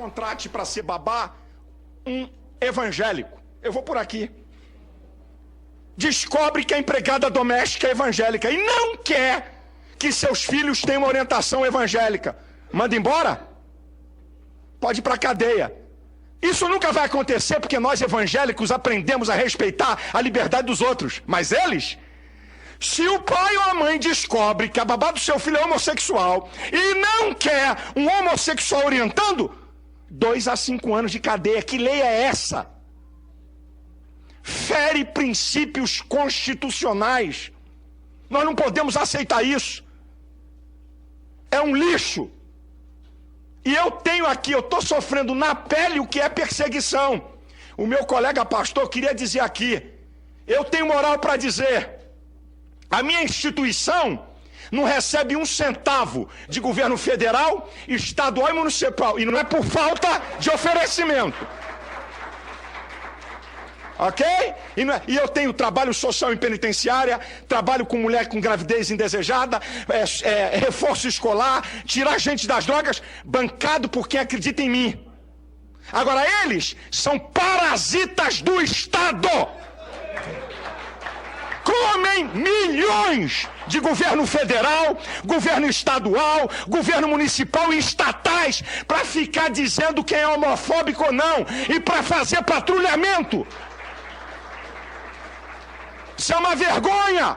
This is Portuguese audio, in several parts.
contrate para ser babá um evangélico. Eu vou por aqui. Descobre que a empregada doméstica é evangélica e não quer que seus filhos tenham uma orientação evangélica. Manda embora? Pode ir para a cadeia. Isso nunca vai acontecer porque nós evangélicos aprendemos a respeitar a liberdade dos outros. Mas eles, se o pai ou a mãe descobre que a babá do seu filho é homossexual e não quer um homossexual orientando, 2 a 5 anos de cadeia. Que lei é essa? Fere princípios constitucionais. Nós não podemos aceitar isso. É um lixo. E eu tenho aqui, eu estou sofrendo na pele o que é perseguição. O meu colega pastor queria dizer aqui, eu tenho moral para dizer, a minha instituição não recebe 1 centavo de governo federal, estadual e municipal. E não é por falta de oferecimento. Ok? E eu tenho trabalho social em penitenciária, trabalho com mulher com gravidez indesejada, reforço escolar, tirar gente das drogas, bancado por quem acredita em mim. Agora eles são parasitas do Estado. Comem milhões de governo federal, governo estadual, governo municipal e estatais para ficar dizendo quem é homofóbico ou não e para fazer patrulhamento. Isso é uma vergonha.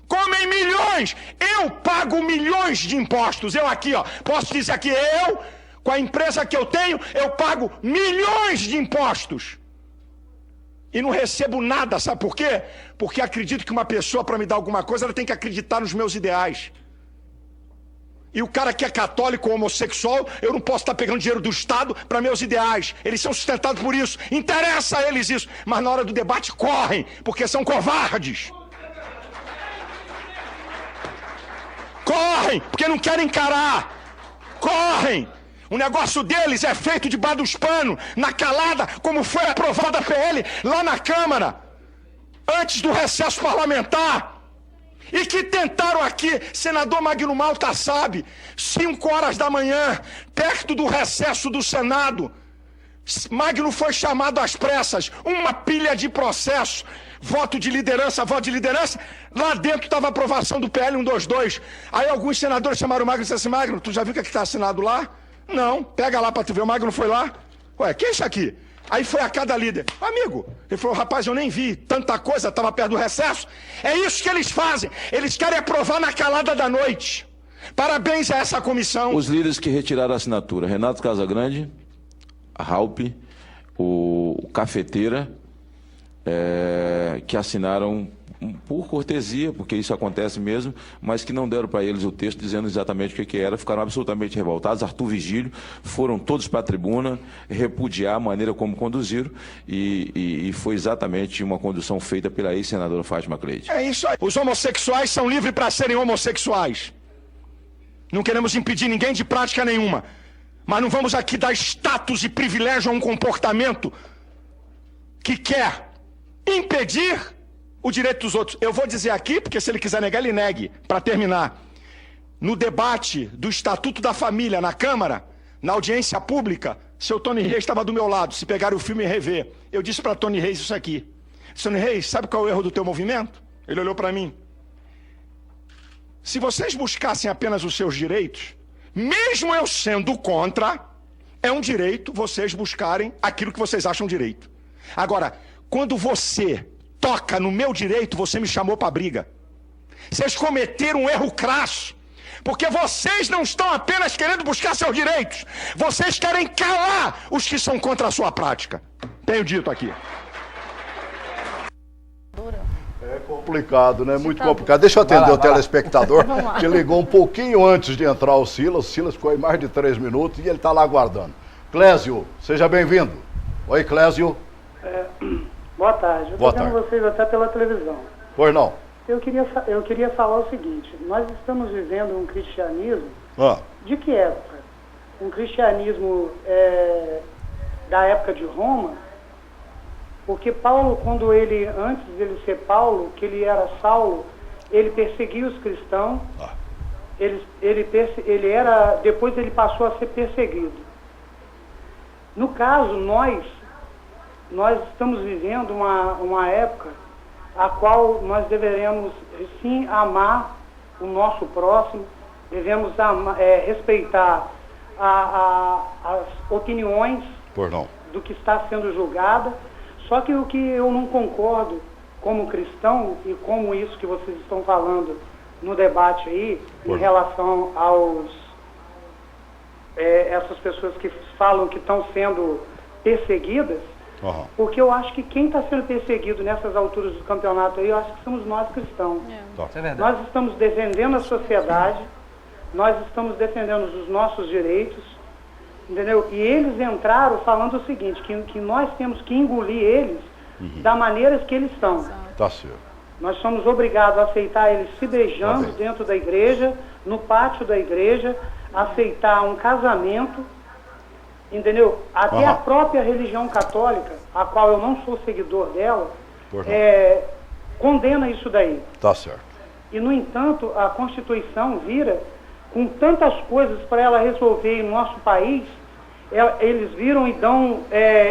Comem milhões. Eu pago milhões de impostos. Eu aqui, ó, posso dizer aqui, eu, com a empresa que eu tenho, eu pago milhões de impostos. E não recebo nada, sabe por quê? Porque acredito que uma pessoa, para me dar alguma coisa, ela tem que acreditar nos meus ideais. E o cara que é católico ou homossexual, eu não posso estar pegando dinheiro do Estado para meus ideais. Eles são sustentados por isso. Interessa a eles isso. Mas na hora do debate correm, porque são covardes. Correm, porque não querem encarar. Correm. O negócio deles é feito debaixo dos panos, na calada, como foi aprovada a PL lá na Câmara, antes do recesso parlamentar. E que tentaram aqui, senador Magno Malta sabe, 5 horas da manhã, perto do recesso do Senado, Magno foi chamado às pressas, uma pilha de processo, voto de liderança, lá dentro estava a aprovação do PL 122. Aí alguns senadores chamaram o Magno e disseram assim, Magno, tu já viu o que está assinado lá? Não, pega lá para tu ver, o Magno foi lá. Ué, que é isso aqui? Aí foi a cada líder, amigo, ele falou, rapaz, eu nem vi tanta coisa, estava perto do recesso. É isso que eles fazem, eles querem aprovar na calada da noite. Parabéns a essa comissão. Os líderes que retiraram a assinatura, Renato Casagrande, a Raup, o Cafeteira, que assinaram por cortesia, porque isso acontece mesmo, mas que não deram para eles o texto dizendo exatamente o que era, ficaram absolutamente revoltados. Arthur Vigílio, foram todos para a tribuna repudiar a maneira como conduziram e foi exatamente uma condução feita pela ex-senadora Fátima Cleide. É isso aí. Os homossexuais são livres para serem homossexuais. Não queremos impedir ninguém de prática nenhuma, mas não vamos aqui dar status e privilégio a um comportamento que quer impedir o direito dos outros. Eu vou dizer aqui, porque se ele quiser negar, ele negue. Para terminar, no debate do Estatuto da Família na Câmara, na audiência pública, seu Tony Reis estava do meu lado, se pegar o filme e rever. Eu disse para Tony Reis isso aqui. Tony Reis, sabe qual é o erro do teu movimento? Ele olhou para mim. Se vocês buscassem apenas os seus direitos, mesmo eu sendo contra, é um direito vocês buscarem aquilo que vocês acham direito. Agora, quando você toca no meu direito, você me chamou para briga. Vocês cometeram um erro crasso, porque vocês não estão apenas querendo buscar seus direitos, vocês querem calar os que são contra a sua prática. Tenho dito aqui. É complicado, né? Muito complicado. Deixa eu atender o telespectador, que ligou um pouquinho antes de entrar o Silas. O Silas ficou aí mais de 3 minutos e ele está lá aguardando. Clésio, seja bem-vindo. Oi, Clésio. Boa tarde. Eu estou vendo vocês até pela televisão. Pois não. Eu queria falar o seguinte, nós estamos vivendo um cristianismo de que época? Um cristianismo da época de Roma, porque Paulo, quando ele, antes dele ser Paulo, que ele era Saulo, ele perseguia os cristãos, depois ele passou a ser perseguido. No caso, nós estamos vivendo uma época a qual nós deveremos, sim, amar o nosso próximo, devemos respeitar as opiniões do que está sendo julgada. Só que o que eu não concordo como cristão, e como isso que vocês estão falando no debate aí, em relação essas pessoas que falam que estão sendo perseguidas, porque eu acho que quem está sendo perseguido nessas alturas do campeonato aí, eu acho que somos nós cristãos. Nós estamos defendendo a sociedade, nós estamos defendendo os nossos direitos, entendeu? E eles entraram falando o seguinte, que nós temos que engolir eles da maneira que eles estão. Tá certo. Nós somos obrigados a aceitar eles se beijando dentro da igreja, no pátio da igreja, aceitar um casamento, entendeu? Até a própria religião católica, a qual eu não sou seguidor dela, condena isso daí. Tá certo. E, no entanto, a Constituição vira com tantas coisas para ela resolver em nosso país, eles viram e dão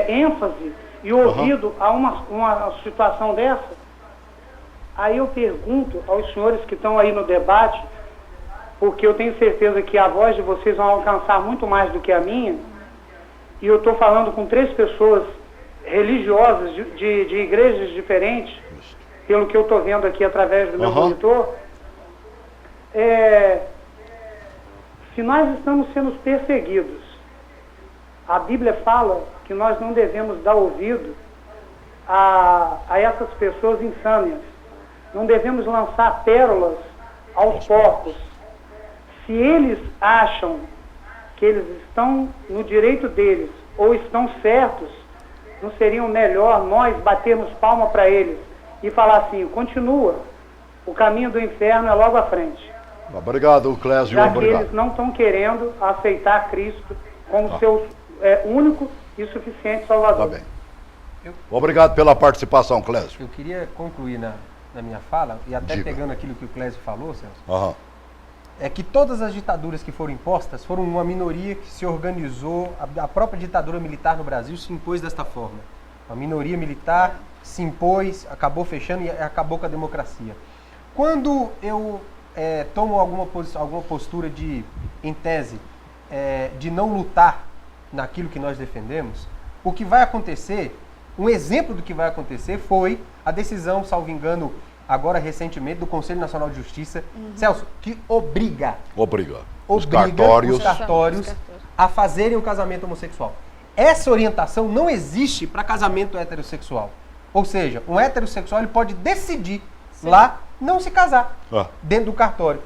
ênfase e ouvido a uma situação dessa. Aí eu pergunto aos senhores que estão aí no debate, porque eu tenho certeza que a voz de vocês vai alcançar muito mais do que a minha, e eu estou falando com 3 pessoas religiosas de igrejas diferentes, pelo que eu estou vendo aqui através do meu monitor. Se nós estamos sendo perseguidos, a Bíblia fala que nós não devemos dar ouvido a essas pessoas insânias. Não devemos lançar pérolas aos porcos. Se eles acham que eles estão no direito deles ou estão certos, não seria melhor nós batermos palma para eles e falar assim, continua, o caminho do inferno é logo à frente. Obrigado, Clésio. Já que eles não estão querendo aceitar Cristo como seu único e suficiente Salvador. Tá bem. Obrigado pela participação, Clésio. Eu queria concluir na minha fala, e até pegando aquilo que o Clésio falou, Celso, é que todas as ditaduras que foram impostas foram uma minoria que se organizou, a própria ditadura militar no Brasil se impôs desta forma. A minoria militar se impôs, acabou fechando e acabou com a democracia. Quando eu tomo alguma postura em tese, de não lutar naquilo que nós defendemos, o que vai acontecer, um exemplo do que vai acontecer foi a decisão, salvo engano, agora recentemente, do Conselho Nacional de Justiça, Celso, que obriga os cartórios a fazerem o casamento homossexual. Essa orientação não existe para casamento heterossexual. Ou seja, um heterossexual ele pode decidir lá não se casar dentro do cartório.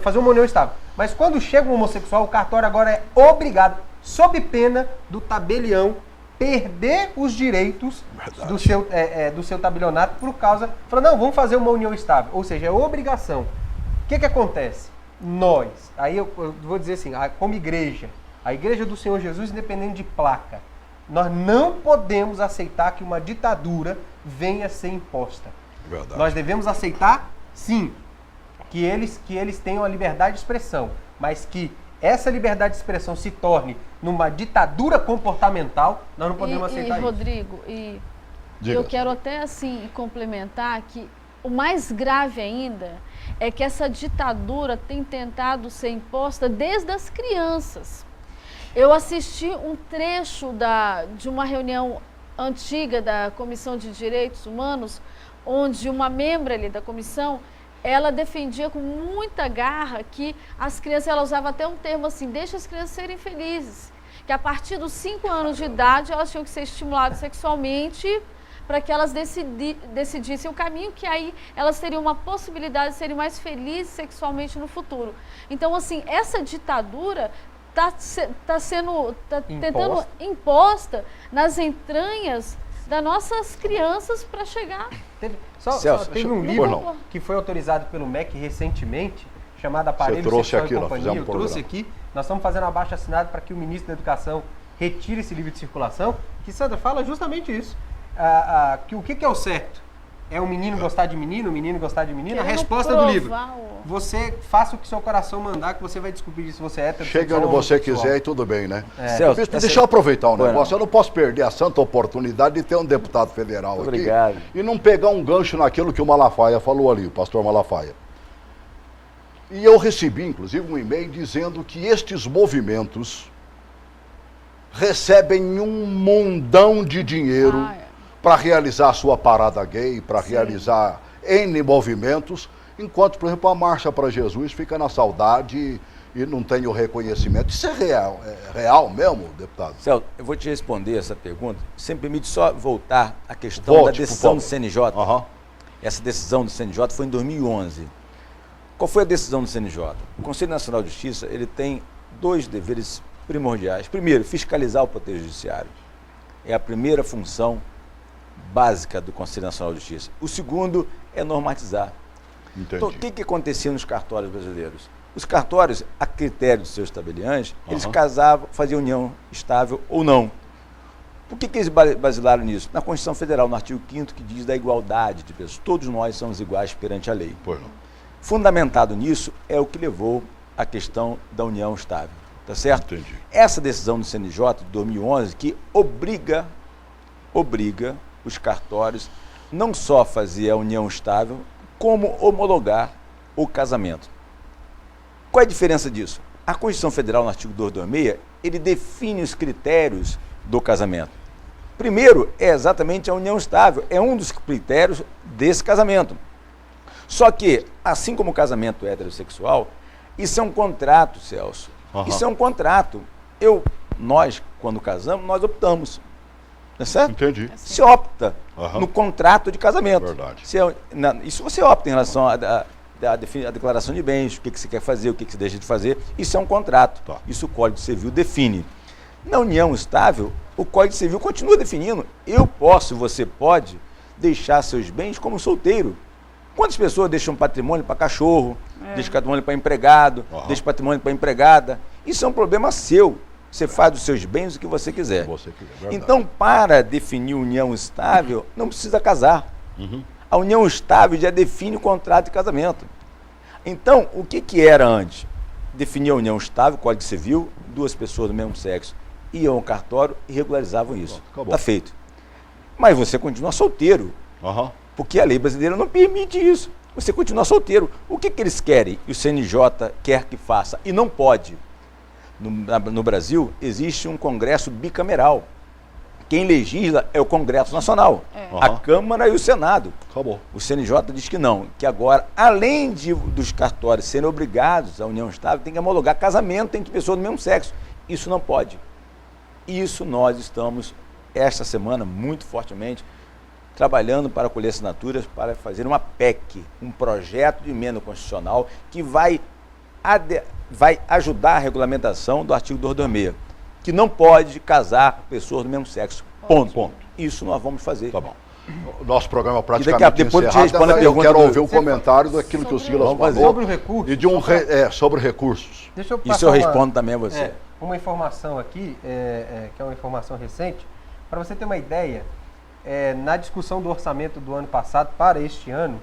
Fazer uma união estável. Mas quando chega um homossexual, o cartório agora é obrigado, sob pena do tabelião, perder os direitos do seu tabelionato por causa... Falando, não, vamos fazer uma união estável. Ou seja, é obrigação. O que acontece? Nós, aí eu vou dizer assim, como igreja, a Igreja do Senhor Jesus, independente de placa, nós não podemos aceitar que uma ditadura venha a ser imposta. Verdade. Nós devemos aceitar, sim, que eles tenham a liberdade de expressão, mas que essa liberdade de expressão se torne numa ditadura comportamental, nós não podemos aceitar isso. Rodrigo, eu quero até assim complementar que o mais grave ainda é que essa ditadura tem tentado ser imposta desde as crianças. Eu assisti um trecho de uma reunião antiga da Comissão de Direitos Humanos, onde uma membra ali da comissão, ela defendia com muita garra que as crianças, ela usava até um termo assim, deixa as crianças serem felizes, que a partir dos 5 anos de idade elas tinham que ser estimuladas sexualmente para que elas decidissem o caminho, que aí elas teriam uma possibilidade de serem mais felizes sexualmente no futuro. Então, assim, essa ditadura está sendo tentando imposta nas entranhas das nossas crianças para chegar... Teve um livro que foi autorizado pelo MEC recentemente, chamado Aparelho Sexual e Companhia. Eu trouxe aqui. Nós estamos fazendo um abaixo-assinado para que o ministro da Educação retire esse livro de circulação, que, Sandra, fala justamente isso. Que o que é o certo? é um menino gostar de menino, um menino gostar de menina? A resposta do livro. Você faça o que seu coração mandar, que você vai descobrir se você é hétero. Chega onde você quiser e tudo bem, né? Celso, deixa eu aproveitar um negócio. Eu não posso perder a santa oportunidade de ter um deputado federal aqui. Obrigado. E não pegar um gancho naquilo que o Malafaia falou ali, o pastor Malafaia. E eu recebi, inclusive, um e-mail dizendo que estes movimentos recebem um mundão de dinheiro para realizar a sua parada gay, para realizar N movimentos, enquanto, por exemplo, a Marcha para Jesus fica na saudade e não tem o reconhecimento. Isso é real mesmo, deputado? Celso, eu vou te responder essa pergunta. Você me permite só voltar à questão da decisão do CNJ. Essa decisão do CNJ foi em 2011. Qual foi a decisão do CNJ? O Conselho Nacional de Justiça, ele tem 2 deveres primordiais. Primeiro, fiscalizar o Poder Judiciário. É a primeira função básica do Conselho Nacional de Justiça. O segundo é normatizar. Entendi. Então, o que acontecia nos cartórios brasileiros? Os cartórios, a critério dos seus tabeliães, eles casavam, faziam união estável ou não. Por que eles basilaram nisso? Na Constituição Federal, no artigo 5º, que diz da igualdade de pessoas. Todos nós somos iguais perante a lei. Pois não. Fundamentado nisso é o que levou à questão da união estável. Tá certo? Entendi. Essa decisão do CNJ de 2011 que obriga os cartórios não só a fazer a união estável, como homologar o casamento. Qual é a diferença disso? A Constituição Federal, no artigo 226, ele define os critérios do casamento. Primeiro, é exatamente a união estável, é um dos critérios desse casamento. Só que, assim como o casamento heterossexual, isso é um contrato, Celso. Isso é um contrato. Nós, quando casamos, nós optamos. Tá certo? Entendi. Você opta no contrato de casamento. Verdade. Isso você opta em relação à declaração de bens, o que você quer fazer, o que você deixa de fazer. Isso é um contrato. Tá. Isso o Código Civil define. Na união estável, o Código Civil continua definindo. Você pode deixar seus bens como solteiro. Quantas pessoas deixam patrimônio para cachorro, deixam patrimônio para empregado, deixam patrimônio para empregada? Isso é um problema seu. Você faz dos seus bens o que você quiser. Então, para definir união estável, não precisa casar. A união estável já define o contrato de casamento. Então, o que era antes? Definia a união estável, Código Civil, 2 pessoas do mesmo sexo iam ao cartório e regularizavam isso. Está feito. Mas você continua solteiro. Porque a lei brasileira não permite isso. Você continua solteiro. O que eles querem? E o CNJ quer que faça. E não pode. No Brasil, existe um Congresso bicameral. Quem legisla é o Congresso Nacional. A Câmara e o Senado. Acabou. O CNJ diz que não. Que agora, além dos cartórios serem obrigados à união estável, tem que homologar casamento entre pessoas do mesmo sexo. Isso não pode. Isso nós estamos, esta semana, muito fortemente, trabalhando para colher assinaturas para fazer uma PEC, um projeto de emenda constitucional que vai ajudar a regulamentação do artigo 226, que não pode casar pessoas do mesmo sexo. Ponto. Isso nós vamos fazer. Tá bom. O nosso programa praticamente depois encerrado. Eu quero ouvir o comentário daquilo que o Silas falou. Sobre o recurso. E sobre recursos. Isso eu respondo também a você. Uma informação aqui, que é uma informação recente, para você ter uma ideia, na discussão do orçamento do ano passado para este ano,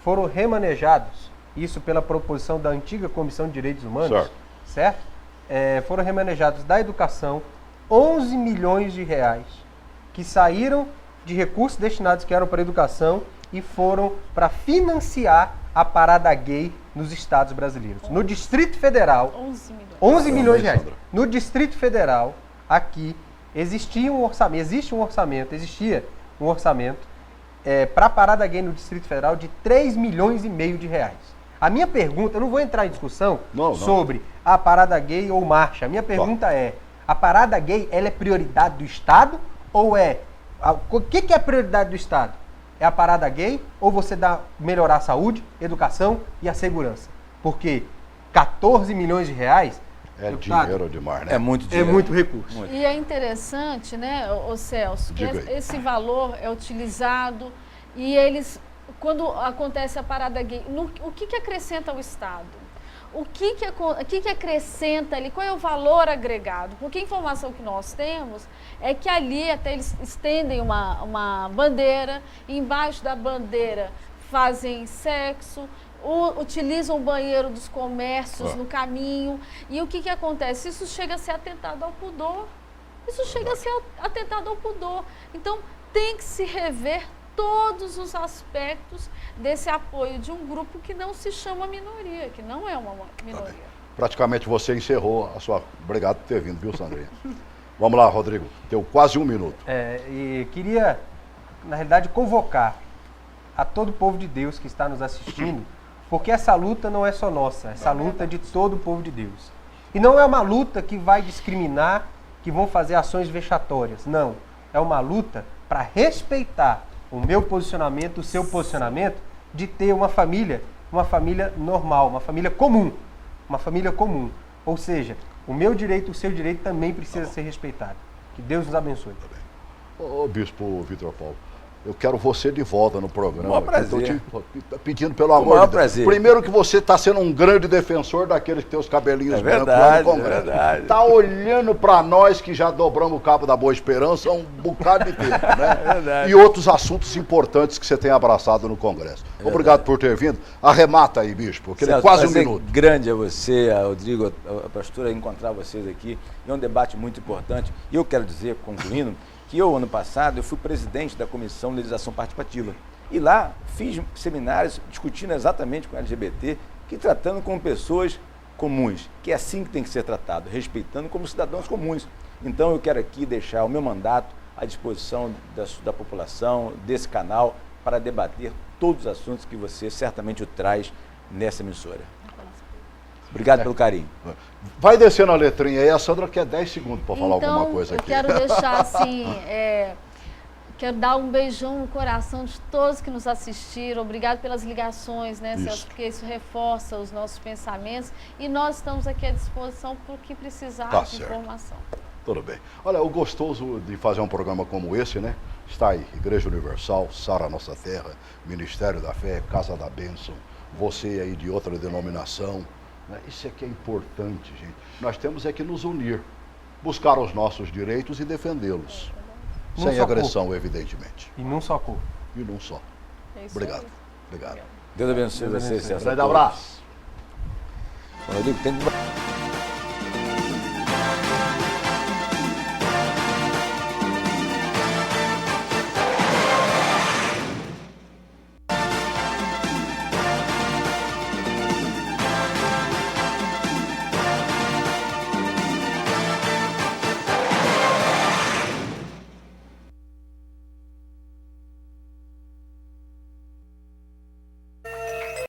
foram remanejados, isso pela proposição da antiga Comissão de Direitos Humanos, certo? Foram remanejados da educação 11 milhões de reais que saíram de recursos destinados que eram para a educação e foram para financiar a parada gay nos estados brasileiros. No Distrito Federal, 11 milhões de reais. No Distrito Federal, aqui, existia um orçamento para a parada gay no Distrito Federal de 3 milhões e meio de reais. A minha pergunta, eu não vou entrar em discussão sobre a parada gay ou marcha. A minha pergunta é, a parada gay, ela é prioridade do Estado ou o que é a prioridade do Estado? É a parada gay ou você melhorar a saúde, educação e a segurança? Porque 14 milhões de reais... É dinheiro demais, né? É muito dinheiro. É muito recurso. Muito. E é interessante, né, Celso, que esse valor é utilizado e eles, quando acontece a parada gay, o que acrescenta ao Estado? o que acrescenta ali, qual é o valor agregado. Porque a informação que nós temos é que ali até eles estendem uma bandeira, e embaixo da bandeira fazem sexo, utilizam o banheiro dos comércios no caminho. E o que acontece? Isso chega a ser atentado ao pudor. Isso chega a ser atentado ao pudor. Então, tem que se rever todos os aspectos desse apoio de um grupo que não se chama minoria, que não é uma minoria. Praticamente você encerrou a sua... Obrigado por ter vindo, viu, Sandrinha? Vamos lá, Rodrigo. Deu quase 1 minuto. E queria, na realidade, convocar a todo o povo de Deus que está nos assistindo, porque essa luta não é só nossa, essa luta é de todo o povo de Deus. E não é uma luta que vai discriminar, que vão fazer ações vexatórias. Não. É uma luta para respeitar o meu posicionamento, o seu posicionamento, de ter uma família normal, uma família comum. Uma família comum. Ou seja, o meu direito, o seu direito também precisa ser respeitado. Que Deus nos abençoe. Ô, Bispo Vitor Paulo, eu quero você de volta no programa. Com o maior prazer. Estou te pedindo pelo amor de Deus. Prazer. Primeiro que você está sendo um grande defensor daqueles que tem os cabelinhos brancos lá no Congresso. É verdade. Está olhando para nós que já dobramos o cabo da Boa Esperança há um bocado de tempo, né? É verdade. E outros assuntos importantes que você tem abraçado no Congresso. Obrigado por ter vindo. Arremata aí, Bispo, porque é quase 1 minuto. Grande a você, a Rodrigo, a pastora, encontrar vocês aqui. É um debate muito importante. E eu quero dizer, concluindo, que eu, ano passado, eu fui presidente da Comissão de Legislação Participativa. E lá fiz seminários discutindo exatamente com a LGBT, que tratando como pessoas comuns, que é assim que tem que ser tratado, respeitando como cidadãos comuns. Então eu quero aqui deixar o meu mandato à disposição da população, desse canal, para debater todos os assuntos que você certamente o traz nessa emissora. Obrigado pelo carinho. Vai descendo a letrinha aí, a Sandra quer 10 segundos para falar alguma coisa aqui. Eu quero deixar assim, quero dar um beijão no coração de todos que nos assistiram. Obrigado pelas ligações, né, Celso? Porque isso reforça os nossos pensamentos. E nós estamos aqui à disposição para o que precisar de informação. Tudo bem. Olha, o gostoso de fazer um programa como esse, né? Está aí, Igreja Universal, Sara Nossa Terra, Ministério da Fé, Casa da Bênção, você aí de outra denominação. Isso aqui é importante, gente. Nós temos é que nos unir, buscar os nossos direitos e defendê-los. Sem agressão, evidentemente. E num só corpo. E num só. Obrigado. Obrigado. Deus abençoe você, Celso. Grande abraço. Rodrigo, tem que...